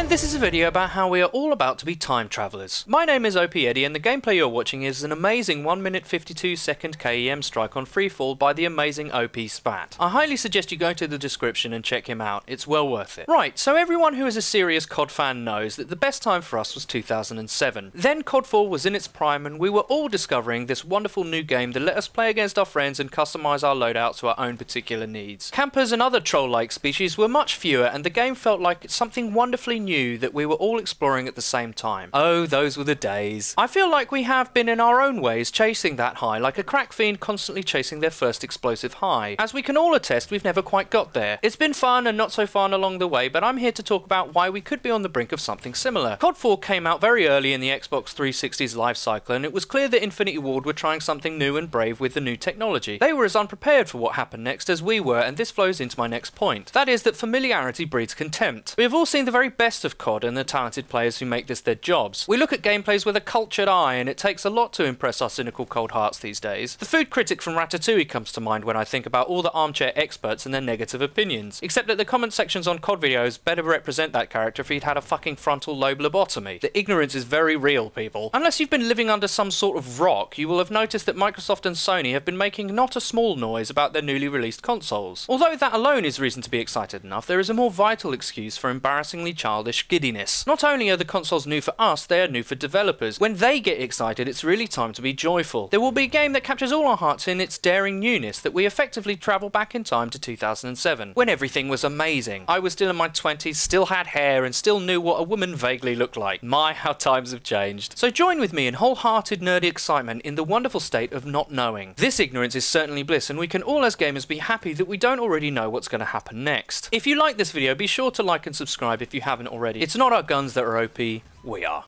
this is a video about how we are all about to be time travelers. My name is OP Eddie and the gameplay you're watching is an amazing 1 minute 52 second K.E.M strike on freefall by the amazing OP Spat. I highly suggest you go to the description and check him out, it's well worth it. Right, so everyone who is a serious COD fan knows that the best time for us was 2007. Then COD 4 was in its prime and we were all discovering this wonderful new game that let us play against our friends and customise our loadout to our own particular needs. Campers and other troll-like species were much fewer and the game felt like something wonderfully new that we were all exploring at the same time. Oh, those were the days. I feel like we have been in our own ways chasing that high, like a crack fiend constantly chasing their first explosive high. As we can all attest, we've never quite got there. It's been fun and not so fun along the way, but I'm here to talk about why we could be on the brink of something similar. COD 4 came out very early in the Xbox 360's life cycle, and it was clear that Infinity Ward were trying something new and brave with the new technology. They were as unprepared for what happened next as we were, and this flows into my next point. That is that familiarity breeds contempt. We have all seen the very best of COD and the talented players who make this their jobs. We look at gameplays with a cultured eye and it takes a lot to impress our cynical cold hearts these days. The food critic from Ratatouille comes to mind when I think about all the armchair experts and their negative opinions. Except that the comment sections on COD videos better represent that character if he'd had a fucking frontal lobe lobotomy. The ignorance is very real, people. Unless you've been living under some sort of rock, you will have noticed that Microsoft and Sony have been making not a small noise about their newly released consoles. Although that alone is reason to be excited enough, there is a more vital excuse for embarrassingly childish giddiness. Not only are the consoles new for us, they are new for developers. When they get excited, it's really time to be joyful. There will be a game that captures all our hearts in its daring newness, that we effectively travel back in time to 2007, when everything was amazing. I was still in my 20s, still had hair, and still knew what a woman vaguely looked like. My, how times have changed. So join with me in wholehearted nerdy excitement in the wonderful state of not knowing. This ignorance is certainly bliss, and we can all as gamers be happy that we don't already know what's going to happen next. If you like this video, be sure to like and subscribe if you haven't already. It's not our guns that are OP, we are.